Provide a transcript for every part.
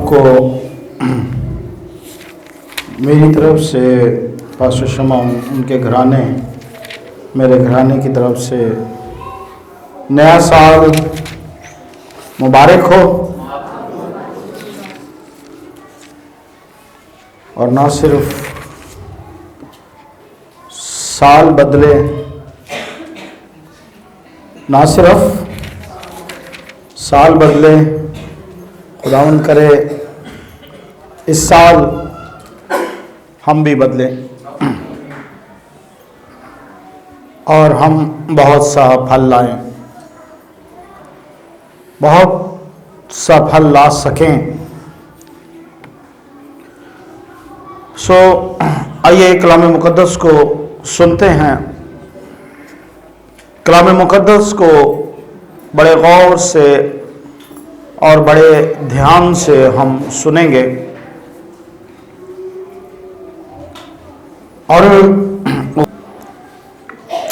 सबको मेरी तरफ से, पास्टर शमा उनके घराने, मेरे घराने की तरफ से नया साल मुबारक हो। और ना सिर्फ साल बदले, ना सिर्फ साल बदले, खुदावंद करे इस साल हम भी बदले और हम बहुत सा फल लाएं, बहुत सा फल ला सकें। आइए कलाम मुकद्दस को सुनते हैं। कलाम मुकद्दस को बड़े गौर से और बड़े ध्यान से हम सुनेंगे और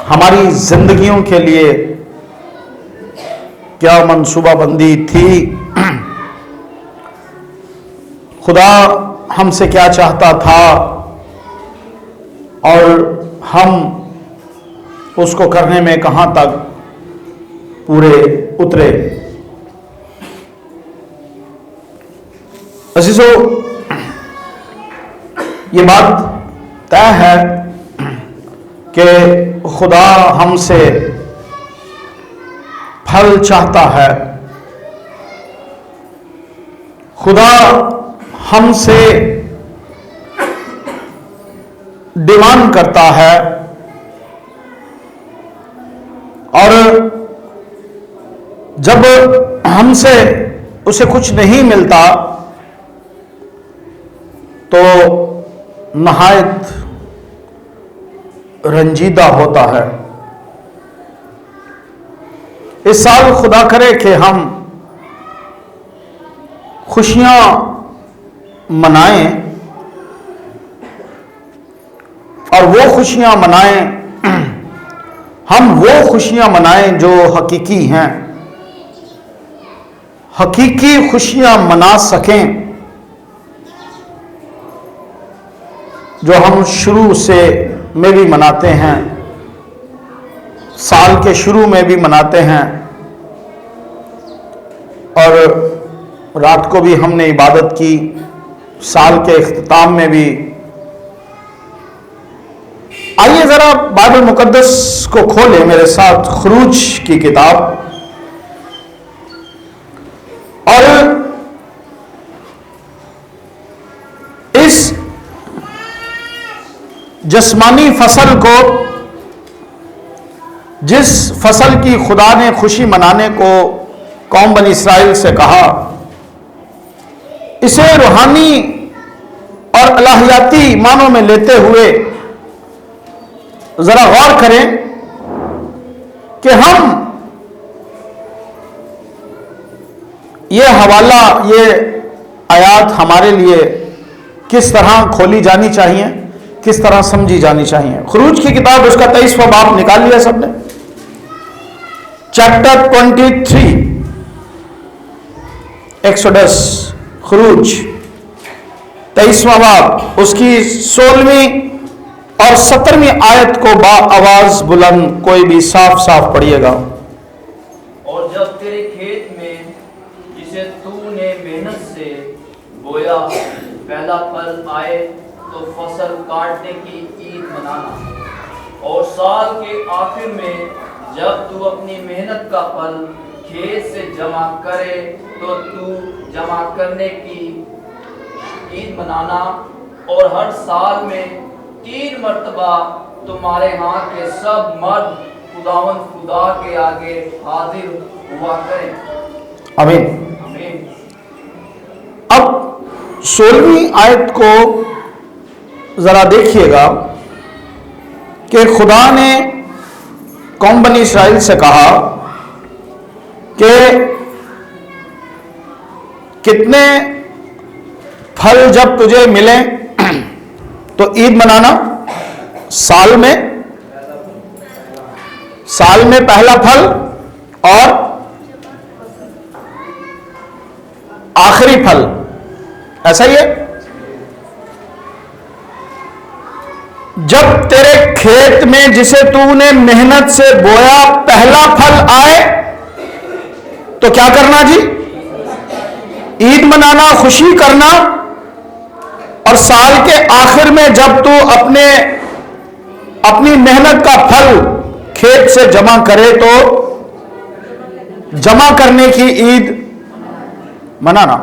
हमारी जिंदगियों के लिए क्या मंसूबाबंदी थी, खुदा हमसे क्या चाहता था और हम उसको करने में कहां तक पूरे उतरे। अजीजों, ये बात तय है कि खुदा हमसे फल चाहता है। खुदा हमसे डिमांड करता है और जब हमसे उसे कुछ नहीं मिलता तो नहायत रंजीदा होता है। इस साल खुदा करे कि हम खुशियां मनाएं और वो खुशियां मनाएं, हम वो खुशियां मनाएं जो हकीकी हैं, हकीकी खुशियां मना सकें जो हम शुरू से में भी मनाते हैं, साल के शुरू में भी मनाते हैं और रात को भी हमने इबादत की, साल के इख्तिताम में भी। आइए जरा बाइबल मुकद्दस को खोलें मेरे साथ, खुरूज की किताब, और इस जिस्मानी फसल को, जिस फसल की खुदा ने खुशी मनाने को कौम बनी इस्राइल से कहा, इसे रूहानी और इलाहियाती मानों में लेते हुए जरा गौर करें कि हम ये हवाला, ये आयात हमारे लिए किस तरह खोली जानी चाहिए, किस तरह समझी जानी चाहिए। खुरूज की किताब, उसका 23वां बाब निकाल लिया सबने, चैप्टर 23, एक्सोडस, खुरूज 23वां बाब, उसकी 16वीं और 17वीं आयत को आवाज बुलंद कोई भी साफ साफ पढ़िएगा। और जब तेरे खेत में जिसे तूने मेहनत से बोया पहला फल आए तो फसल काटने की ईद मनाना, और साल के आखिर में जब तू अपनी मेहनत का फल खेत से जमा करे तो तू जमा करने की ईद मनाना। और हर साल में 3 मर्तबा तुम्हारे यहाँ के सब मर्द खुदावंद खुदा के आगे हाजिर हुआ करें। आमीन। आमीन। अब 16वीं आयत को जरा देखिएगा कि खुदा ने कौम बनी इस्राइल से कहा कि कितने फल जब तुझे मिले तो ईद मनाना। साल में पहला फल और आखिरी फल ऐसा ही है। जब तेरे खेत में जिसे तूने मेहनत से बोया पहला फल आए तो क्या करना जी? ईद मनाना, खुशी करना। और साल के आखिर में जब तू अपनी मेहनत का फल खेत से जमा करे तो जमा करने की ईद मनाना।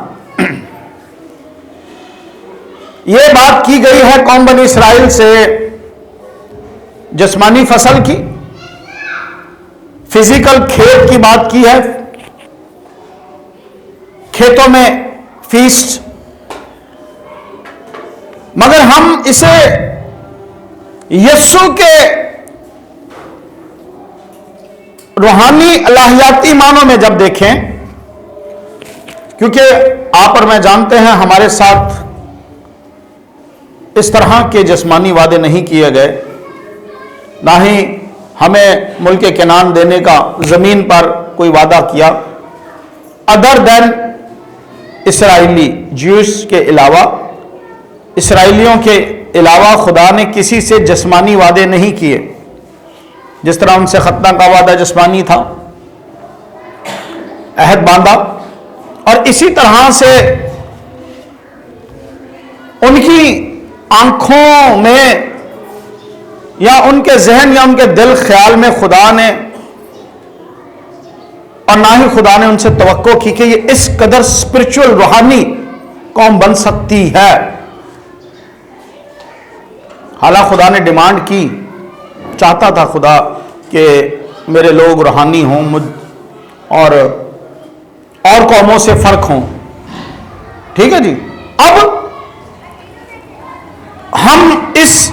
यह बात की गई है कौम बनी इसराइल से जिस्मानी फसल की, फिजिकल खेत की बात की है, खेतों में फीस्ट। मगर हम इसे यीशु के रूहानी अलाहियाती मानों में जब देखें, क्योंकि आप और मैं जानते हैं हमारे साथ इस तरह के जिस्मानी वादे नहीं किए गए, ना ही हमें मुल्क केनान देने का जमीन पर कोई वादा किया अदर देन इसराइली ज्यूस के अलावा। इसराइलियों के अलावा खुदा ने किसी से जिस्मानी वादे नहीं किए। जिस तरह उनसे खतना का वादा जिस्मानी था, अहद बांधा, और इसी तरह से उनकी आंखों में या उनके जहन या उनके दिल ख्याल में खुदा ने, और ना ही खुदा ने उनसे तवक्को की कि ये इस कदर स्पिरिचुअल रूहानी कौम बन सकती है। हालांकि खुदा ने डिमांड की, चाहता था खुदा कि मेरे लोग रूहानी हों, मुझ और कौमों से फर्क हों। ठीक है जी। अब हम इस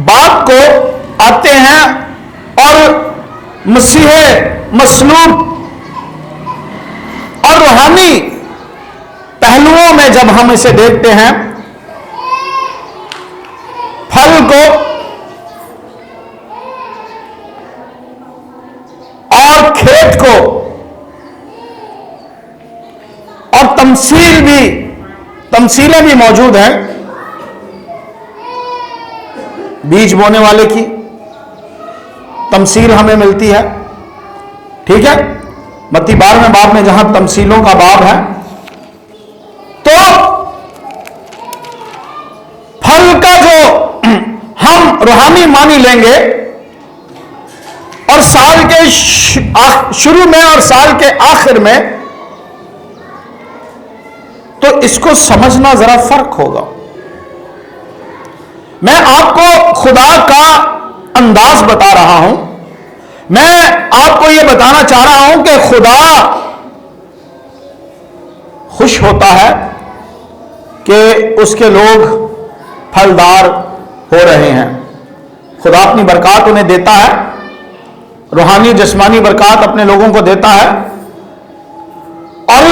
बात को आते हैं और मसीह मसलूब और रूहानी पहलुओं में जब हम इसे देखते हैं, फल को और खेत को, और तमसीलें भी मौजूद हैं। बीज बोने वाले की तमसील हमें मिलती है। ठीक है, मत्ती 12वें बाब में जहां तमसीलों का बाब है, तो फल का जो हम रूहानी मानी लेंगे और साल के शुरू में और साल के आखिर में, तो इसको समझना जरा फर्क होगा। मैं आपको खुदा का अंदाज बता रहा हूं। मैं आपको यह बताना चाह रहा हूं कि खुदा खुश होता है कि उसके लोग फलदार हो रहे हैं। खुदा अपनी बरकत उन्हें देता है, रूहानी जिस्मानी बरकत अपने लोगों को देता है, और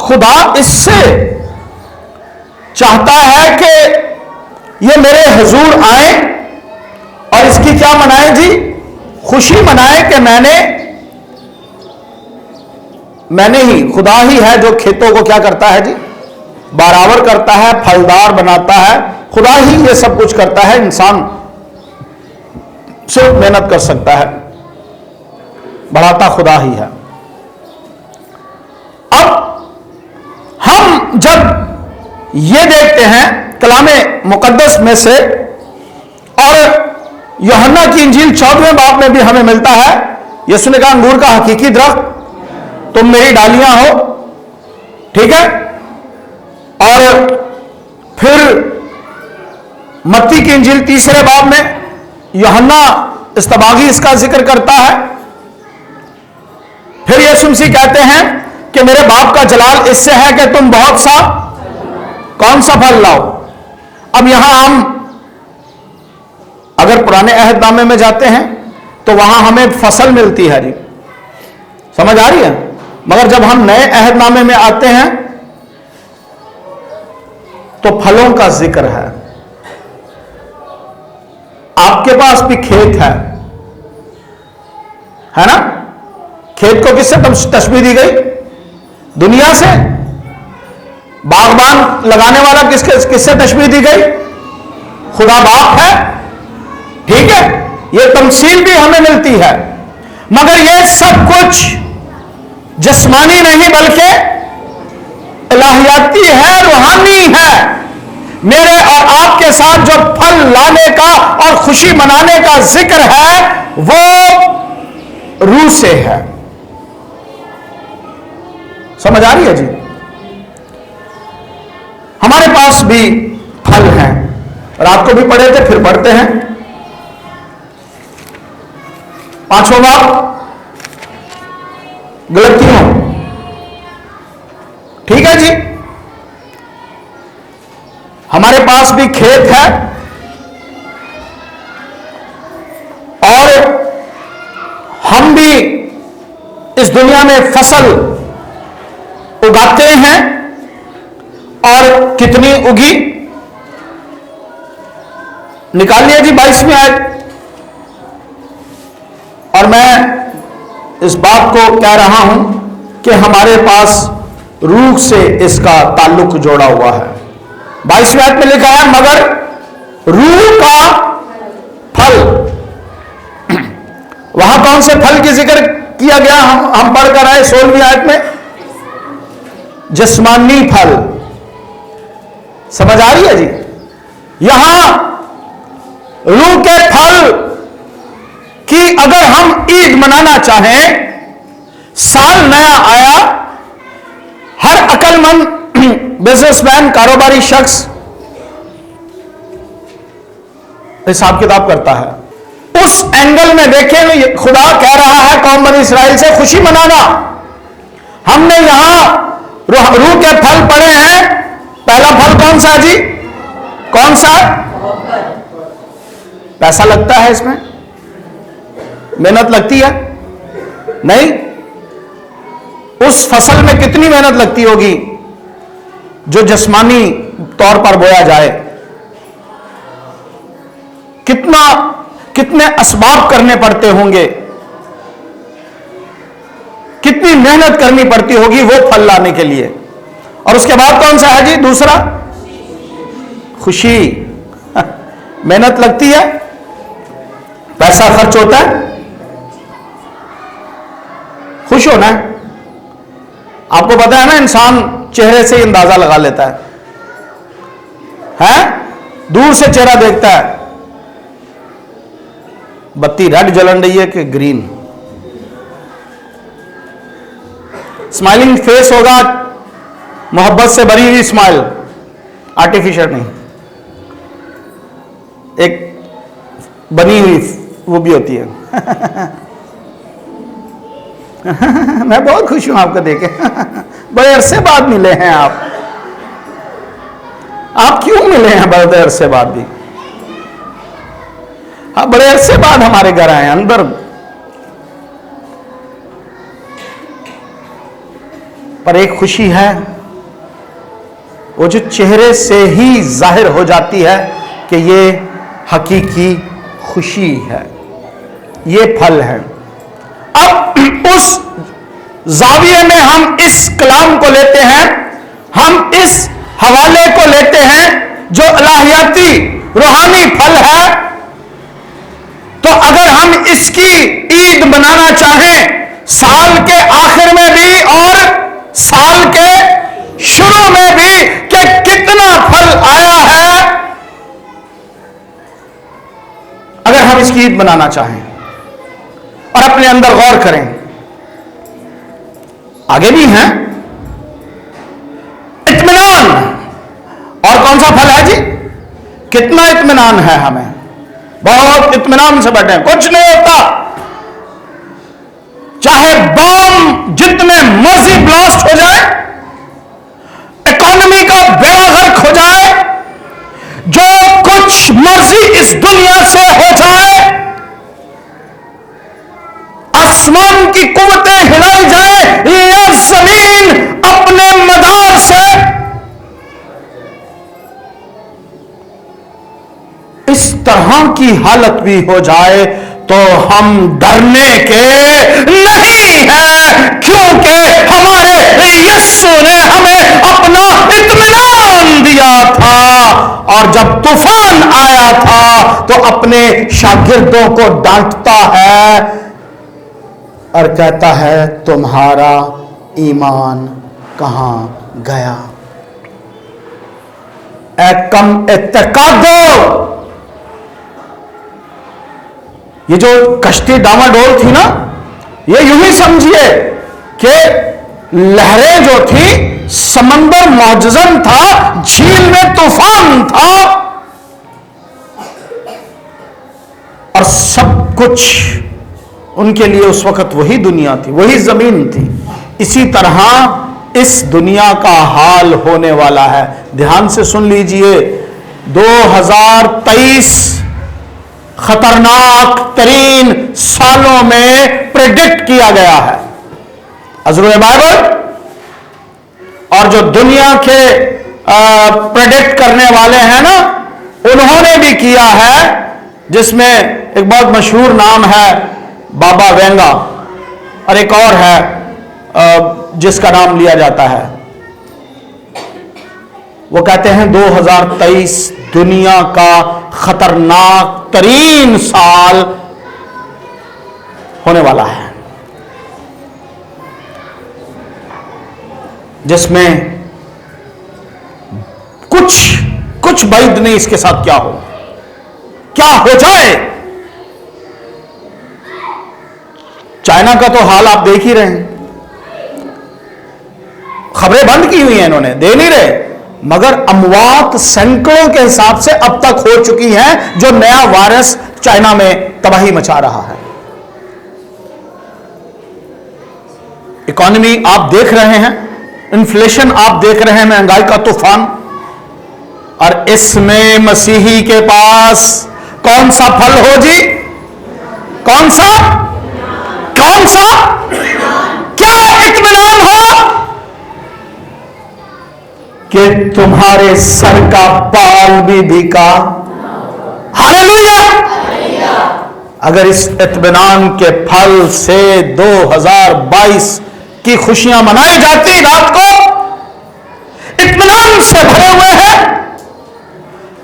खुदा इससे चाहता है कि ये मेरे हुजूर आए और इसकी क्या मनाएं जी? खुशी मनाएं कि मैंने ही, खुदा ही है जो खेतों को क्या करता है जी? बराबर करता है, फलदार बनाता है। खुदा ही ये सब कुछ करता है, इंसान सिर्फ मेहनत कर सकता है, बढ़ाता खुदा ही है। अब हम जब ये देखते हैं कलामे मुकद्दस में से, और यूहन्ना की इंजील 14वें बाब में भी हमें मिलता है, यीशु ने कहा अंगूर का हकीकी दरख्त तुम मेरी डालियां हो। ठीक है, और फिर मत्ती की इंजील 3रे बाब में यूहन्ना इस्तबागी इसका जिक्र करता है। फिर यीशु मसीह कहते हैं कि मेरे बाप का जलाल इससे है कि तुम बहुत सा कौन सा फल लाओ। अब यहां हम अगर पुराने अहदनामे में जाते हैं तो वहां हमें फसल मिलती है जी, समझ आ रही है। मगर जब हम नए अहदनामे में आते हैं तो फलों का जिक्र है। आपके पास भी खेत है ना? खेत को किससे तशबीह दी गई? दुनिया से। बागबान लगाने वाला किससे तशबीह दी गई? खुदा बाप है। ठीक है, यह तमसील भी हमें मिलती है, मगर यह सब कुछ जिस्मानी नहीं बल्कि इलाहियाती है, रूहानी है। मेरे और आपके साथ जो फल लाने का और खुशी मनाने का जिक्र है वो रूह से है। समझ आ रही है जी? हमारे पास भी फल हैं, रात को भी पढ़े थे, फिर पढ़ते हैं। 5वां बाब गलतियों, ठीक है जी। हमारे पास भी खेत है और हम भी इस दुनिया में फसल उगाते हैं, और कितनी उगी निकालिए जी 22वीं आयत। और मैं इस बात को कह रहा हूं कि हमारे पास रूह से इसका ताल्लुक जोड़ा हुआ है। 22वीं आयत में लिखा है मगर रूह का फल। वहां कौन से फल की जिक्र किया गया? हम पढ़कर आए 16वीं आयत में जिस्मानी फल। समझ आ रही है जी? यहां रूह के फल कि अगर हम ईद मनाना चाहें, साल नया आया, हर अक्लमंद बिजनेसमैन, कारोबारी शख्स हिसाब किताब करता है। उस एंगल में देखें, खुदा कह रहा है कौम बनी इस्राइल से खुशी मनाना। हमने यहां रूह के फल पढ़े हैं। पहला फल कौन सा जी? कौन सा? पैसा लगता है इसमें? मेहनत लगती है? नहीं। उस फसल में कितनी मेहनत लगती होगी जो जिस्मानी तौर पर बोया जाए? कितने असबाब करने पड़ते होंगे, कितनी मेहनत करनी पड़ती होगी वो फल लाने के लिए। और उसके बाद कौन सा है जी? दूसरा खुशी। मेहनत लगती है, पैसा खर्च होता है, खुश होना है। आपको पता है ना, इंसान चेहरे से ही अंदाजा लगा लेता है? दूर से चेहरा देखता है, बत्ती रेड जलन रही है कि ग्रीन। स्माइलिंग फेस होगा, मोहब्बत से भरी हुई स्माइल, आर्टिफिशियल नहीं, एक बनी हुई वो भी होती है। मैं बहुत खुश हूं आपको देखे। बड़े अरसे बाद मिले हैं आप क्यों मिले हैं बड़े अरसे बाद भी? हाँ, बड़े अरसे बाद हमारे घर आए अंदर। पर एक खुशी है वो जो चेहरे से ही जाहिर हो जाती है कि ये हकीकी खुशी है, ये फल है। अब उस जाविये में हम इस कलाम को लेते हैं, हम इस हवाले को लेते हैं जो इलाहियाती रूहानी फल है। तो अगर हम इसकी ईद मनाना चाहें, साल के आखिर में भी और साल के शुरू में भी, कि कितना फल आया है, अगर हम इसकी ईद मनाना चाहें और अपने अंदर गौर करें, आगे भी हैं इत्मीनान। और कौन सा फल है जी? कितना इत्मीनान है हमें, बहुत इत्मीनान से बैठे हैं, कुछ नहीं होता। चाहे बम जितने मर्जी ब्लास्ट हो जाए, इकोनॉमी का बेड़ा गर्क हो जाए, जो कुछ मर्जी इस दुनिया से हो जाए, आसमान की कुव्वतें हिलाई जाए या जमीन अपने मदार से, इस तरह की हालत भी हो जाए तो हम डरने के नहीं हैं, क्योंकि हमारे यीशु ने हमें अपना इत्मीनान अपने शागिर्दों को डांटता है और कहता है तुम्हारा ईमान कहां गया। ए कम इत्तेकादो, ये जो कश्ती डामाडोल थी ना, ये यूं ही समझिए कि लहरें जो थी, समंदर मौजजन था, झील में तूफान था और सब कुछ उनके लिए उस वक्त वही दुनिया थी, वही जमीन थी। इसी तरह इस दुनिया का हाल होने वाला है। ध्यान से सुन लीजिए, 2023 खतरनाक तरीन सालों में प्रेडिक्ट किया गया है। अज़रुल बाइबल और जो दुनिया के प्रेडिक्ट करने वाले हैं ना, उन्होंने भी किया है, जिसमें एक बहुत मशहूर नाम है बाबा वेंगा और एक और है जिसका नाम लिया जाता है। वो कहते हैं 2023 दुनिया का खतरनाक तरीन साल होने वाला है, जिसमें कुछ बैद नहीं इसके साथ क्या हो जाए। चाइना का तो हाल आप देख ही रहे हैं, खबरें बंद की हुई हैं इन्होंने, दे नहीं रहे, मगर अमवात सैकड़ों के हिसाब से अब तक हो चुकी हैं, जो नया वायरस चाइना में तबाही मचा रहा है। इकोनॉमी आप देख रहे हैं, इन्फ्लेशन आप देख रहे हैं, महंगाई का तूफान, और इसमें मसीही के पास कौन सा फल हो जी? कौन सा क्या इत्मीनान हो कि तुम्हारे सर का बाल भी बिका। हालेलुया। अगर इस इत्मीनान के फल से 2022 की खुशियां मनाई जाती, रात को इत्मीनान से भरे हुए हैं।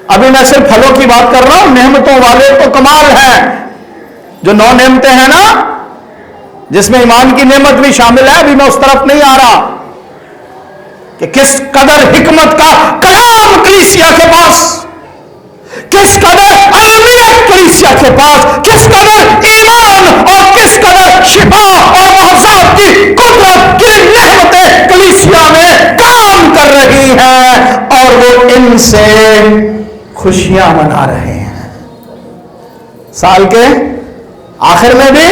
अभी मैं सिर्फ फलों की बात कर रहा हूं, नेमतों वाले तो कमाल है। जो 9 नेमतें हैं ना, जिसमें ईमान की नेमत भी शामिल है, अभी मैं उस तरफ नहीं आ रहा कि किस कदर हिकमत का कलाम कलीसिया के पास, किस कदर अलमियत कलीसिया के पास, किस कदर ईमान और किस कदर शिफा और मुआवजात की कुदरत की नेमतें कलीसिया में काम कर रही हैं, और वो इनसे खुशियां मना रहे हैं। साल के आखिर में भी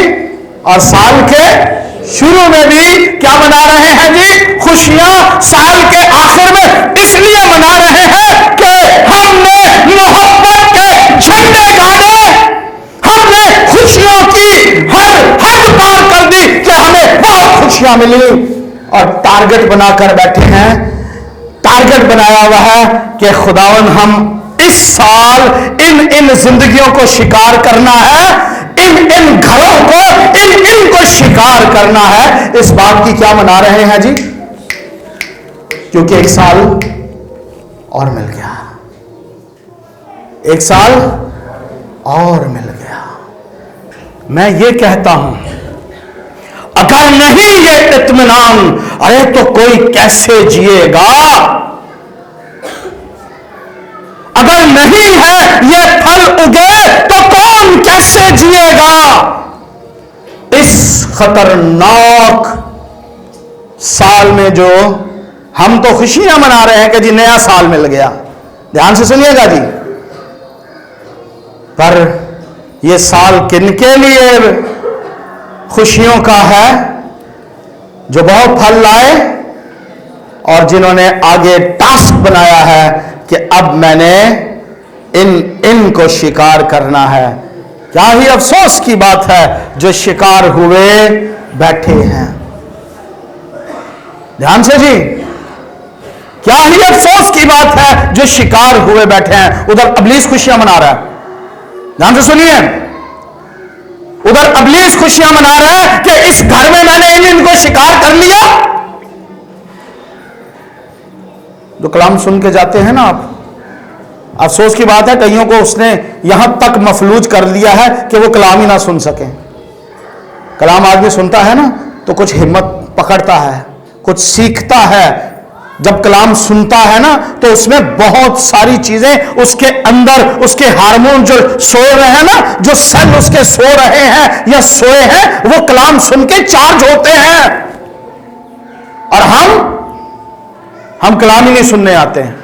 और साल के शुरू में भी क्या मना रहे हैं जी? खुशियां साल के आखिर में इसलिए मना रहे हैं कि हमने मोहब्बत के झंडे गाड़े, हमने खुशियों की हर हद पार कर दी कि हमें बहुत खुशियां मिली, और टारगेट बनाकर बैठे हैं। टारगेट बनाया हुआ है कि खुदावन हम इस साल इन जिंदगियों को शिकार करना है, इन घरों को, इनको शिकार करना है। इस बात की क्या मना रहे हैं जी? क्योंकि एक साल और मिल गया, एक साल और मिल गया। मैं ये कहता हूं, अगर नहीं ये इत्मीनान, अरे तो कोई कैसे जिएगा? अगर नहीं है ये फल उगे तो कौन कैसे जिएगा? इस खतरनाक साल में जो हम तो खुशियां मना रहे हैं कि जी नया साल मिल गया, ध्यान से सुनिएगा जी, पर यह साल किनके लिए खुशियों का है? जो बहुत फल लाए और जिन्होंने आगे टास्क बनाया है कि अब मैंने इनको शिकार करना है। क्या ही अफसोस की बात है जो शिकार हुए बैठे हैं। ध्यान से जी, क्या ही अफसोस की बात है जो शिकार हुए बैठे हैं। उधर इब्लीस खुशियां मना रहा है, ध्यान से सुनिए, उधर इब्लीस खुशियां मना रहा है कि इस घर में मैंने इनको शिकार कर लिया। जो कलाम सुन के जाते हैं ना आप, अफसोस की बात है, कईयों को उसने यहां तक मफलूज कर दिया है कि वो कलाम ही ना सुन सके। कलाम आदमी सुनता है ना तो कुछ हिम्मत पकड़ता है, कुछ सीखता है। जब कलाम सुनता है ना तो उसमें बहुत सारी चीजें उसके अंदर, उसके हार्मोन जो सो रहे हैं ना, जो सेल उसके सो रहे हैं या सोए हैं, वो कलाम सुन के चार्ज होते हैं। और हम कलाम ही नहीं सुनने आते हैं,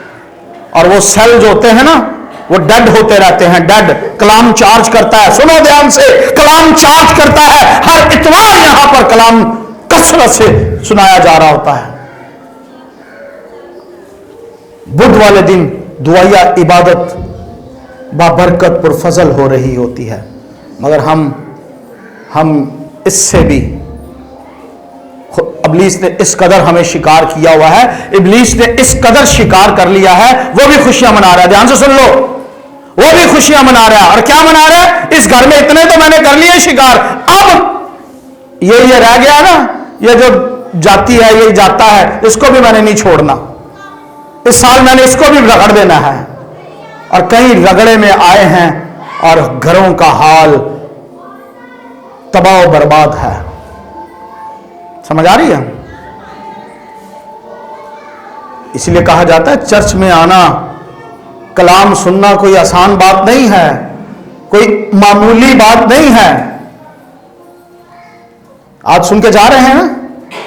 और वो सेल जो होते हैं ना वो डेड होते रहते हैं, डेड। कलाम चार्ज करता है, सुनो ध्यान से, कलाम चार्ज करता है। हर इतवार यहां पर कलाम कसरत से सुनाया जा रहा होता है। बुध वाले दिन दुआया इबादत बाबरकत पुरफजल हो रही होती है, मगर हम इससे भी, इब्लीस ने इस कदर हमें शिकार किया हुआ है, इब्लीस ने इस कदर शिकार कर लिया है, वो भी खुशियां मना रहा है। ध्यान से सुन लो, वो भी खुशियां मना रहा है। और क्या मना रहा है? इस घर में इतने तो मैंने कर लिए शिकार, अब ये रह गया ना, ये जो जाती है, ये जाता है, इसको भी मैंने नहीं छोड़ना। इस साल मैंने इसको भी रगड़ देना है। और कई रगड़े में आए हैं और घरों का हाल तबाह बर्बाद है। समझ आ रही है? इसलिए कहा जाता है चर्च में आना, कलाम सुनना कोई आसान बात नहीं है, कोई मामूली बात नहीं है। आज सुन के जा रहे हैं ना,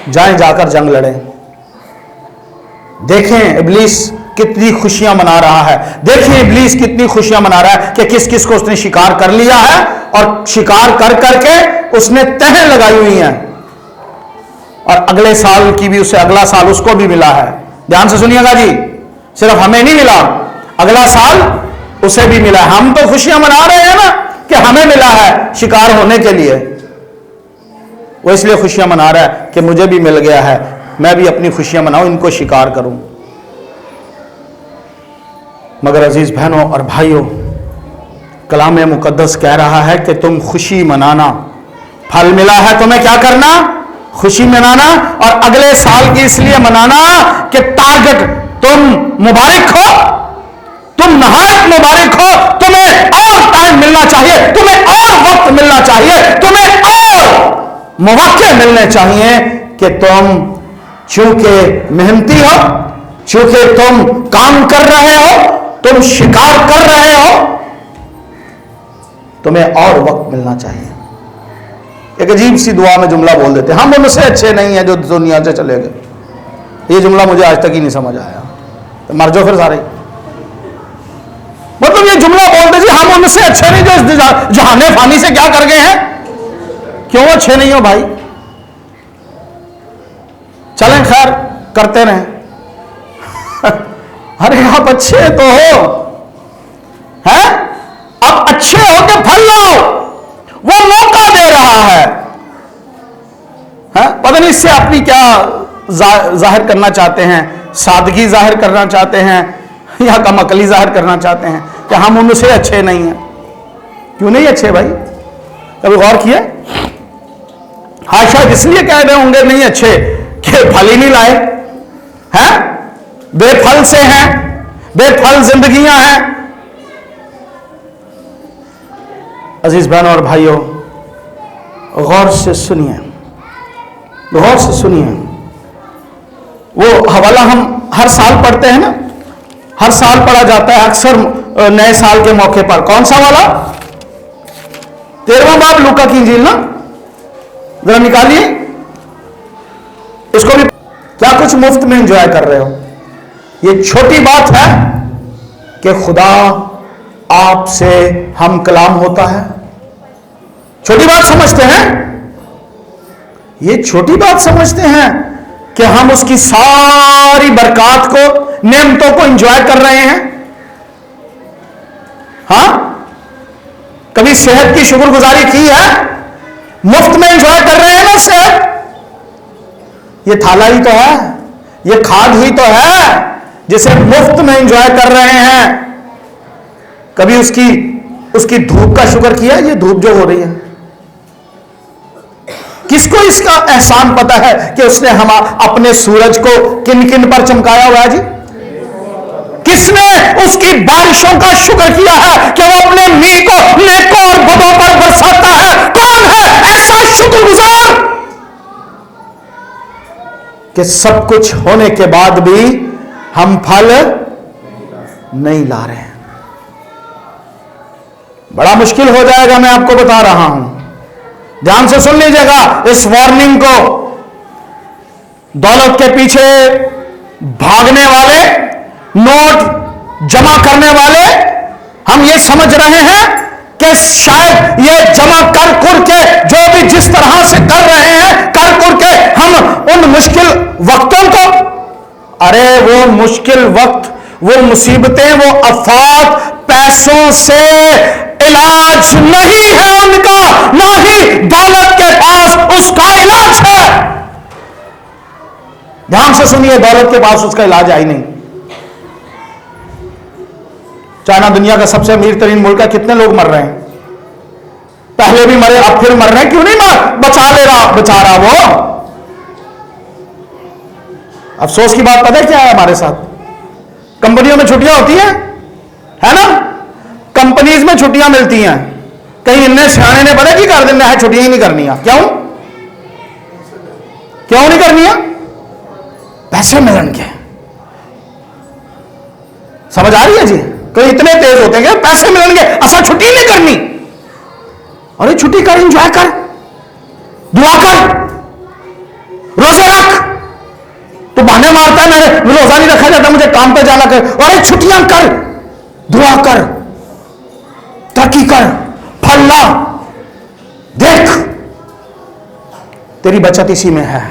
जाएं, जाकर जंग लड़ें। देखें इब्लीस कितनी खुशियां मना रहा है, देखें इब्लीस कितनी खुशियां मना रहा है कि किस किस को उसने शिकार कर लिया है, और शिकार कर करके उसने तह लगाई हुई हैं। और अगले साल की भी उसे, अगला साल उसको भी मिला है। ध्यान से सुनिएगा जी, सिर्फ हमें नहीं मिला, अगला साल उसे भी मिला है। हम तो खुशियां मना रहे हैं ना कि हमें मिला है शिकार होने के लिए, वो इसलिए खुशियां मना रहा है कि मुझे भी मिल गया है, मैं भी अपनी खुशियां मनाऊं, इनको शिकार करूं। मगर अजीज बहनों और भाइयों, कलाम मुकद्दस कह रहा है कि तुम खुशी मनाना, फल मिला है तुम्हें क्या करना? खुशी मनाना। और अगले साल की इसलिए मनाना कि टारगेट तुम मुबारक हो, तुम नहायत मुबारक हो, तुम्हें और टाइम मिलना चाहिए, तुम्हें और वक्त मिलना चाहिए, तुम्हें और मौके मिलने चाहिए कि तुम चूंकि मेहनती हो, चूंकि तुम काम कर रहे हो, तुम शिकार कर रहे हो, तुम्हें और वक्त मिलना चाहिए। एक अजीब सी दुआ में जुमला बोल देते, हम उनसे अच्छे नहीं है जो दुनिया से चले गए। ये जुमला मुझे आज तक ही नहीं समझ आया, तो मर जाओ फिर सारे। मतलब ये जुमला बोलते जी, हम उनसे अच्छे नहीं जो जहाने फानी से क्या कर गए हैं। क्यों अच्छे नहीं हो भाई? चलें खैर, करते रहें। अरे आप अच्छे तो हो, हैं? अब अच्छे हो के फल लो, वो मौका दे रहा है। पता नहीं इससे अपनी क्या जाहिर करना चाहते हैं, सादगी जाहिर करना चाहते हैं या कमअकली जाहिर करना चाहते हैं कि हम उनसे अच्छे नहीं हैं। क्यों नहीं अच्छे भाई? कभी गौर किए? हाँ, शायद इसलिए कह रहे होंगे नहीं अच्छे कि फल ही नहीं लाए हैं, बेफल से हैं, बेफल जिंदगियां हैं। अजीज बहनों और भाइयों, गौर से सुनिए, गौर से सुनिए। वो हवाला हम हर साल पढ़ते हैं ना, हर साल पढ़ा जाता है अक्सर नए साल के मौके पर। कौन सा वाला? 13वां बाब लूका की इंजील ना, जरा निकालिए इसको भी। क्या कुछ मुफ्त में एंजॉय कर रहे हो? ये छोटी बात है कि खुदा आपसे हम कलाम होता है। छोटी बात समझते हैं, ये छोटी बात समझते हैं कि हम उसकी सारी बरकत को, नेमतों को एंजॉय कर रहे हैं। हां, कभी सेहत की शुक्रगुजारी की है? मुफ्त में एंजॉय कर रहे हैं ना सेहत। ये थाला ही तो है, ये खाद ही तो है जिसे मुफ्त में एंजॉय कर रहे हैं। कभी उसकी धूप का शुक्र किया? ये धूप जो हो रही है, किसको इसका एहसान पता है कि उसने हम अपने सूरज को किन किन पर चमकाया हुआ है जी? किसने उसकी बारिशों का शुक्र किया है कि वो अपने मी को नेकों और बदों पर बरसाता है? कौन है ऐसा शुक्रगुजार कि सब कुछ होने के बाद भी हम फल नहीं ला रहे हैं? बड़ा मुश्किल हो जाएगा, मैं आपको बता रहा हूं। ध्यान से सुन लीजिएगा इस वार्निंग को। दौलत के पीछे भागने वाले, नोट जमा करने वाले, हम ये समझ रहे हैं कि शायद ये जमा कर कुर के जो भी जिस तरह से कर रहे हैं, कर कुर के हम उन मुश्किल वक्तों को, अरे वो मुश्किल वक्त, वो मुसीबतें, वो आफत पैसों से इलाज नहीं है उनका, ना ही दौलत के पास उसका इलाज है। ध्यान से सुनिए, दौलत के पास उसका इलाज है ही नहीं। चाइना दुनिया का सबसे अमीर तरीन मुल्क है, कितने लोग मर रहे हैं? पहले भी मरे, अब फिर मर रहे हैं, क्यों नहीं मर? बचा ले रहा बेचारा वो। अफसोस की बात पता है क्या है हमारे साथ? कंपनियों में छुट्टियां होती हैं, है ना? कंपनीज में छुट्टियां मिलती हैं। कहीं इन्हें सियाने ने पता की कर देना है, छुट्टियां ही नहीं करनी है। क्यों क्यों नहीं करनी है? पैसे मिलन के। समझ आ रही है जी? कोई इतने तेज होते हैं कि पैसे मिलेंगे, असा छुट्टी नहीं करनी। अरे छुट्टी कर, इंजॉय कर, दुआ कर, रोजे रख। तो बहाने मारता है मैंने रोजा नहीं रखा जाता, मुझे काम पे जाना कर। अरे छुट्टियां कर, दुआ कर, तरक्की कर, फल ला, देख तेरी बचत इसी में है,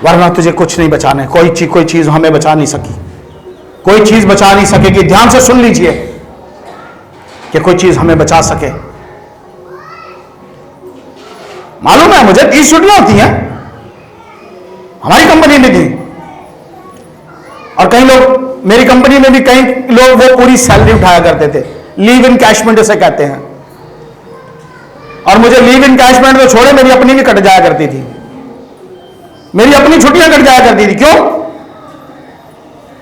वरना तुझे कुछ नहीं बचाने। कोई चीज हमें बचा नहीं सकी, कोई चीज बचा नहीं सकेगी। ध्यान से सुन लीजिए कि कोई चीज हमें बचा सके। मालूम है मुझे 30 छुट्टियां होती हैं, हमारी कंपनी में थी, और कई लोग, मेरी कंपनी में भी कई लोग वो पूरी सैलरी उठाया करते थे। लीव इन कैशमेंट इसे कहते हैं। और मुझे लीव इन कैशमेंट तो छोड़े, मेरी अपनी भी कट जाया करती थी, मेरी अपनी छुट्टियां कट जाया करती थी। क्यों?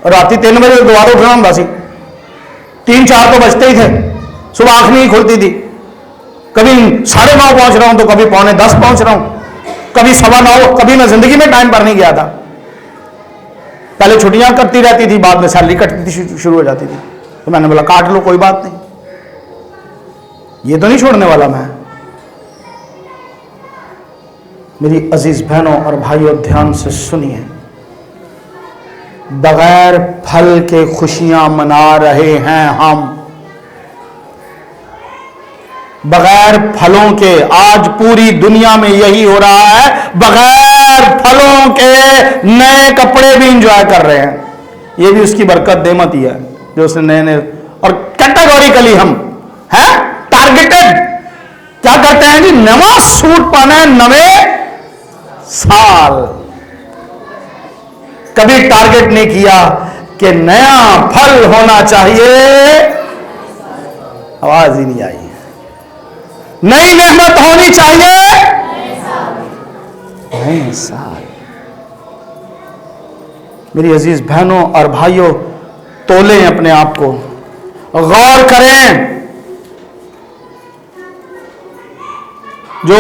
रात 3 बजे दोबारा उठना ਹੁੰਦਾ ਸੀ, 3-4 तो बजते ही थे, सुबह आंख नहीं खुलती थी। कभी 9:30 पहुंच रहा हूं तो कभी 9:45 पहुंच रहा हूं, कभी 9:15, कभी मैं जिंदगी में टाइम पर नहीं गया था। पहले छुट्टियां कटती रहती थी, बाद में सैलरी कटती थी, शुरू हो जाती थी। तो मैंने बोला काट लो, कोई बात नहीं, ये तो नहीं छोड़ने वाला मैं। मेरी अजीज बहनों और भाइयों, ध्यान से सुनिए, बगैर फल के खुशियां मना रहे हैं हम, बगैर फलों के। आज पूरी दुनिया में यही हो रहा है, बगैर फलों के नए कपड़े भी इंजॉय कर रहे हैं। ये भी उसकी बरकत देमत ही है जो उसने नए नए, और कैटेगोरिकली हम हैं टारगेटेड, क्या करते हैं जी, नवा सूट पहना है नवे साल। कभी टारगेट नहीं किया कि नया फल होना चाहिए, आवाज ही नहीं आई। नई नेमत होनी चाहिए, नए साल। मेरी अजीज बहनों और भाइयों, तोलें अपने आप को, गौर करें। जो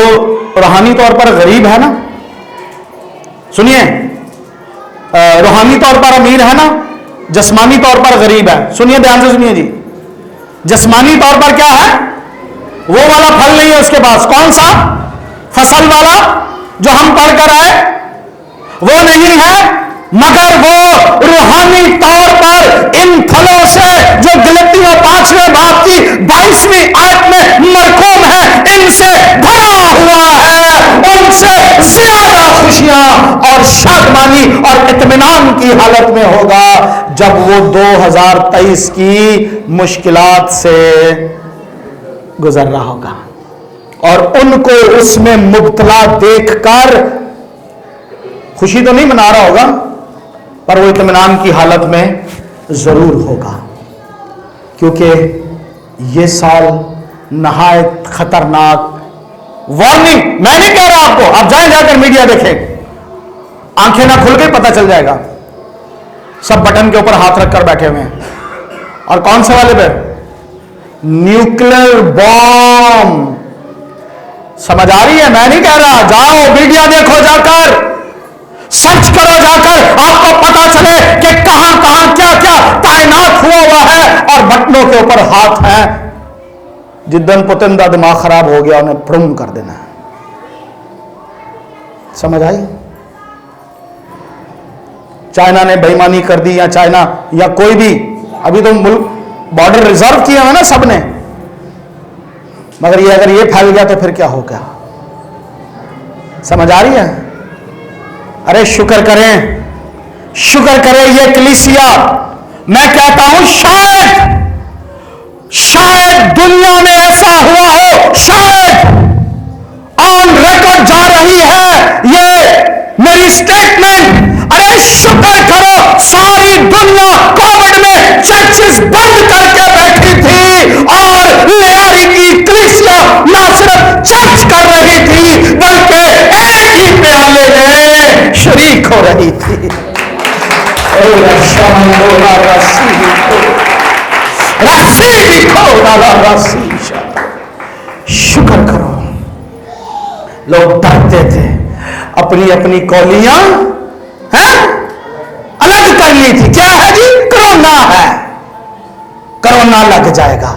रूहानी तौर पर गरीब है ना, सुनिए, रूहानी तौर पर अमीर है ना, जिस्मानी तौर पर गरीब है। सुनिए, ध्यान से सुनिए जी। जिस्मानी तौर पर क्या है? वो वाला फल नहीं है उसके पास। कौन सा? फसल वाला जो हम पढ़ कर आए, वो नहीं है, मगर वो रूहानी तौर पर इन फलों से जो गलतियों 5वें बाब की 22वीं आयत में मरकूम है, इनसे भरा हुआ है। उनसे ज्यादा खुशियां और शादमानी और इत्मीनान की हालत में होगा जब वो 2023 की मुश्किलात से गुजर रहा होगा, और उनको उसमें मुब्तला देखकर खुशी तो नहीं मना रहा होगा, पर वो इत्मीनान की हालत में जरूर होगा, क्योंकि ये साल नहायत खतरनाक। वार्निंग, मैं नहीं कह रहा आपको, आप जाएं, जाकर मीडिया देखें, आंखें ना खुल के पता चल जाएगा। सब बटन के ऊपर हाथ रखकर बैठे हुए हैं। और कौन से वाले पे? Nuclear bomb. समझ आ रही है? मैं नहीं कह रहा, जाओ मीडिया देखो, जाकर सर्च करो, जाकर आपको पता चले कि कहां कहां क्या क्या तैनात हुआ है और बटनों के ऊपर हाथ है। जिद्दन पुतिन का दिमाग खराब हो गया, उन्हें प्रुम कर देना है। समझ आई? चाइना ने बेईमानी कर दी, या चाइना या कोई भी, अभी तो मुल्क बॉर्डर रिजर्व किए हुए ना सबने, मगर ये अगर ये फैल गया तो फिर क्या होगा? समझ आ रही है? अरे शुक्र करें, शुक्र करें ये कलीसिया, मैं कहता हूं शायद दुनिया में ऐसा हुआ हो, शायद ऑन रिकॉर्ड जा रही है ये मेरी स्टेटमेंट। अरे शुक्र करो, सारी दुनिया कोविड में चर्चेस बंद करके बैठी थी और लेआरी की कलीसिया ना सिर्फ चर्च कर रही थी बल्कि एक ही प्याले में शरीक हो रही थी। शुक्र करो, लोग डरते थे, अपनी अपनी कौलियां अलग कर ली थी। क्या है जी? कोरोना है, कोरोना लग जाएगा।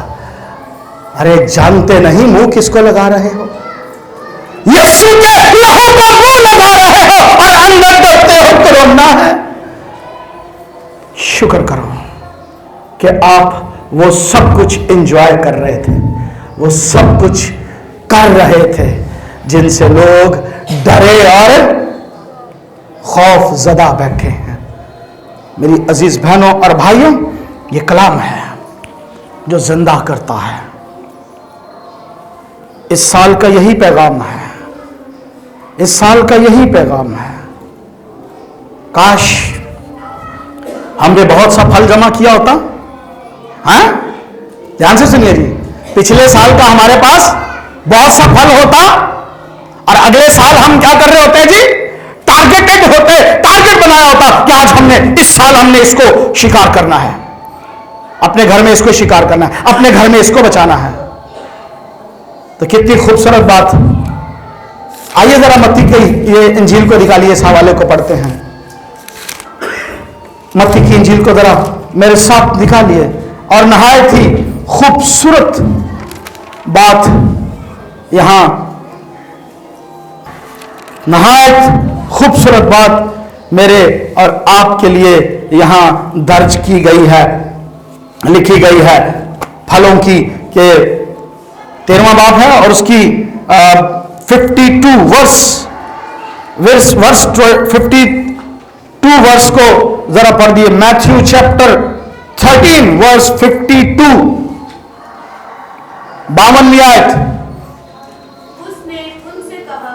अरे जानते नहीं मुंह किसको लगा रहे हो? यीशु के लहू का मुंह लगा रहे हो और अंदर डरते हो कोरोना है। शुक्र करो कि आप वो सब कुछ एंजॉय कर रहे थे, वो सब कुछ कर रहे थे जिनसे लोग डरे और खौफ ज़दा बैठे हैं। मेरी अजीज बहनों और भाइयों, ये कलाम है जो जिंदा करता है। इस साल का यही पैगाम है, इस साल का यही पैगाम है। काश हमने बहुत सा फल जमा किया होता। हाँ, ध्यान से सुनिए जी, पिछले साल का हमारे पास बहुत सा फल होता और अगले साल हम क्या कर रहे होते हैं जी? टारगेटेड होते, टारगेट बनाया होता कि आज हमने, इस साल हमने इसको शिकार करना है, अपने घर में इसको शिकार करना है, अपने घर में इसको बचाना है। तो कितनी खूबसूरत बात। आइए जरा मत्ती की ये इंजील को निकालिए, इस हवाले को पढ़ते हैं। मत्ती की इंजील को जरा मेरे साथ निकालिए। और नहायत ही खूबसूरत बात यहां, नहायत खूबसूरत बात मेरे और आपके लिए यहां दर्ज की गई है, लिखी गई है फलों की, के 13वां बाब है और उसकी 52 वर्स 52 वर्स को जरा पढ़ दिए। मैथ्यू चैप्टर 13 वर्स 52, 52वीं आयत। उसने उनसे कहा,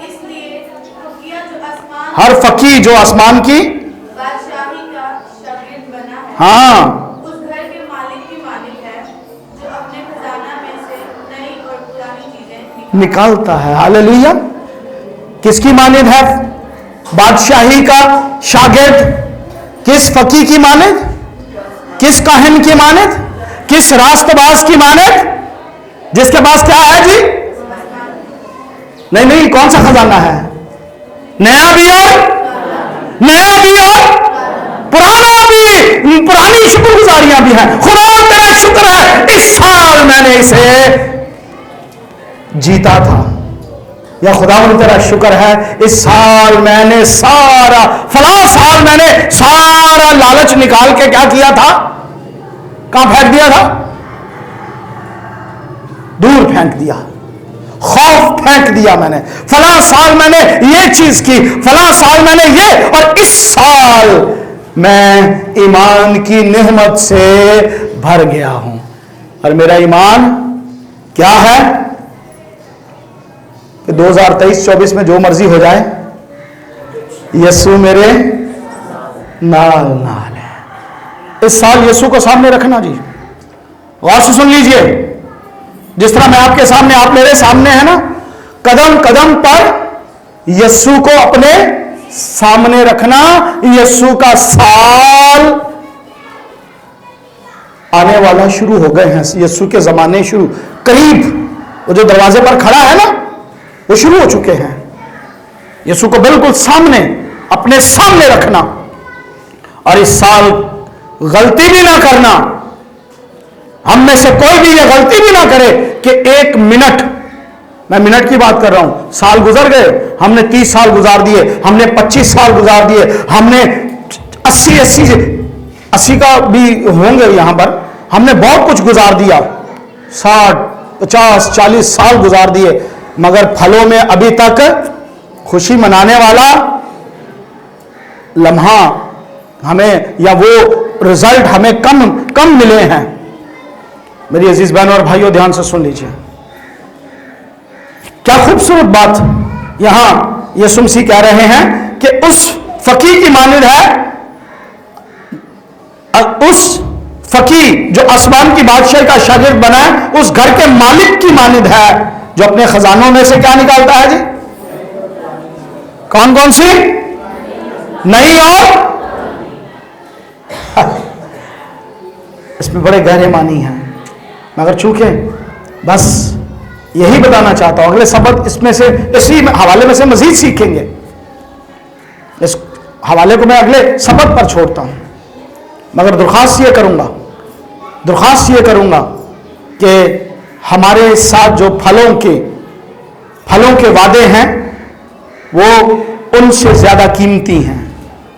इसलिए फकीह जो आसमान हर फकीह जो आसमान की बादशाही का शागिर्द बना है, हाँ उस घर के मालिक की मालिक है, जो अपने खजाना में से नई और पुरानी चीजें निकालता है। हालेलुया। किसकी मानिद है? बादशाही का शागिर्द। किस फकीह की मानिद? किस काहिन की मानिद? किस रास्तबाज की मानिद? जिसके पास क्या है जी? नहीं नहीं, कौन सा खजाना है? नया भी और पुराना भी, पुरानी शुक्रगुजारियां भी हैं। खुदा तेरा शुक्र है, इस साल मैंने इसे जीता था, या खुदा तेरा शुक्र है इस साल मैंने सारा, फला साल मैंने सारा लालच निकाल के क्या किया था? कहां फेंक दिया था? दूर फेंक दिया, खौफ फेंक दिया मैंने। फला साल मैंने ये चीज की, फला साल मैंने ये, और इस साल मैं ईमान की नेमत से भर गया हूं। और मेरा ईमान क्या है कि 2023-24 में जो मर्जी हो जाए, यीशु मेरे नाल नाल है। इस साल यीशु को सामने रखना जी। गौर से सुन लीजिए, जिस तरह मैं आपके सामने, आप मेरे सामने है ना, कदम कदम पर यीशु को अपने सामने रखना। यीशु का साल आने वाला शुरू हो गए हैं, यीशु के जमाने शुरू करीब, वो जो दरवाजे पर खड़ा है ना, वो शुरू हो चुके हैं। यीशु को बिल्कुल सामने, अपने सामने रखना, और इस साल गलती भी ना करना। हम में से कोई भी ये गलती भी ना करे कि एक मिनट, मैं मिनट की बात कर रहा हूं, साल गुजर गए, हमने 30 साल गुजार दिए, हमने 25 साल गुजार दिए, हमने 80 का भी होंगे यहां पर, हमने बहुत कुछ गुजार दिया, 60 50 40 साल गुजार दिए, मगर फलों में अभी तक खुशी मनाने वाला लम्हा हमें, या वो रिजल्ट हमें कम मिले हैं। मेरी अजीज बहनों और भाइयों, ध्यान से सुन लीजिए, क्या खूबसूरत बात यहां यीशु मसीह कह रहे हैं कि उस फकीर की मानिंद है, उस फकीर जो आसमान की बादशाह का शागिर्द बना है, उस घर के मालिक की मानिंद है जो अपने खजानों में से क्या निकालता है जी? कौन कौन सी? नहीं और इसमें बड़े गहरे मानी हैं, मगर चूंकि बस यही बताना चाहता हूं, अगले सबक इसमें से, इसी हवाले में से मजीद सीखेंगे। इस हवाले को मैं अगले सबक पर छोड़ता हूं, मगर दरख्वास्त ये करूंगा कि हमारे साथ जो फलों के वादे हैं वो उनसे ज्यादा कीमती हैं।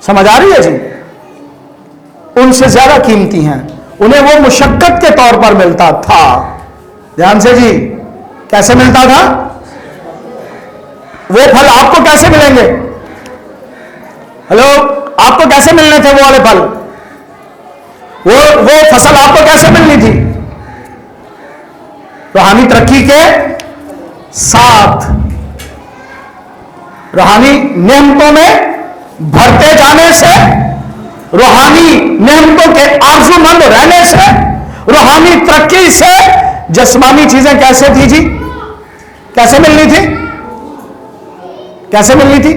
समझ आ रही है जी? उनसे ज्यादा कीमती हैं। उन्हें वो मुशक्कत के तौर पर मिलता था। ध्यान से जी, कैसे मिलता था? वो फल आपको कैसे मिलेंगे? हेलो, आपको कैसे मिलने थे वो वाले फल? वो फसल आपको कैसे मिलनी थी? रूहानी तरक्की के साथ, रूहानी नेमतों में भरते जाने से, रूहानी नेमतों के आरज़ूमंद रहने से, रूहानी तरक्की से। जिस्मानी चीजें कैसे थी जी? कैसे मिलनी थी? कैसे मिलनी थी?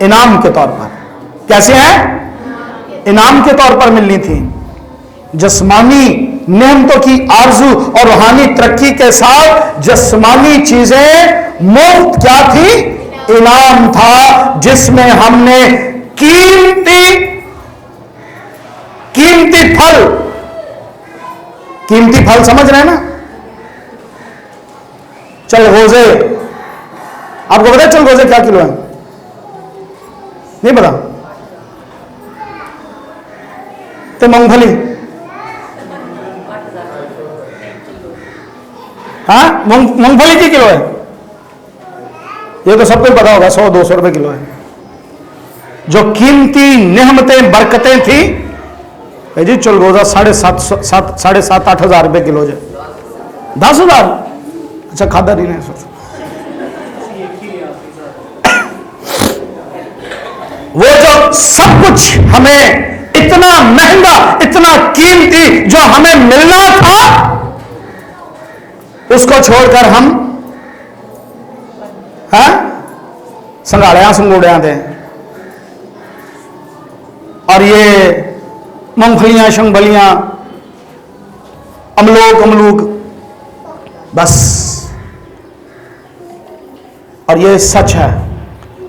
इनाम के तौर पर। कैसे है? इनाम के तौर पर मिलनी थी। जिस्मानी नेमतों की आरजू और रूहानी तरक्की के साथ जिस्मानी चीजें मुफ्त क्या थी? इनाम था, जिसमें हमने कीमती फल समझ रहे हैं ना? चलगोजे, आपको पता है चलगोजे क्या किलो है? नहीं पता? तो मूंगफली, हाँ, मूंगफली की किलो है? ये तो सबको पता होगा, 100-200 रुपए किलो है। जो कीमती नेमतें, बरकतें थी जी, चलगोजा 7,500-8 हजार रुपए किलो है। 10,000? अच्छा, खादा नहीं है। वो जो सब कुछ हमें इतना महंगा, इतना कीमती जो हमें मिलना था, उसको छोड़कर हम संगोड़िया थे। और ये मूंगफलियां, शंगबलियां, अमलूक, बस। और ये सच है।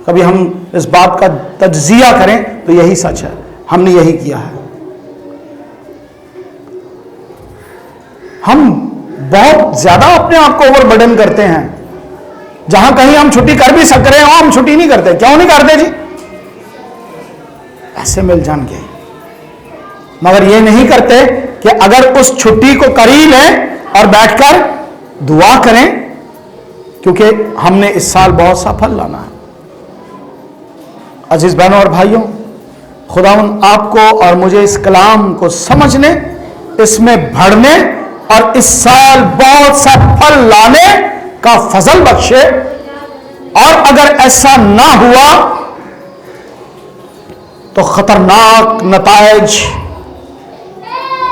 कभी हम इस बात का तज्जिया करें तो यही सच है, हमने यही किया है। हम बहुत ज्यादा अपने आप को ओवरबर्डन करते हैं। जहां कहीं हम छुट्टी कर भी सक रहे हो, हम छुट्टी नहीं करते। क्यों नहीं करते जी? ऐसे मिल जान के। मगर ये नहीं करते कि अगर उस छुट्टी को कर ही लें और बैठकर दुआ करें, क्योंकि हमने इस साल बहुत सा फल लाना है। अजीज बहनों और भाइयों, खुदावंद आपको और मुझे इस कलाम को समझने, इसमें बढ़ने और इस साल बहुत सा फल लाने का फजल बख्शे। और अगर ऐसा ना हुआ तो खतरनाक नताइज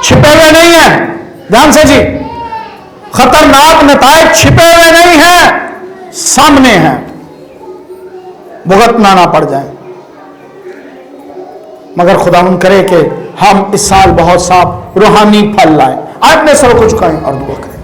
छिपे हुए नहीं है। ध्यान से जी, खतरनाक नताइज छिपे हुए नहीं है, सामने हैं, भुगतना ना पड़ जाए। मगर खुदावंद करे कि हम इस साल बहुत साफ रूहानी फल लाएं। आप अपने सर को झुकाएं और दुआ करें।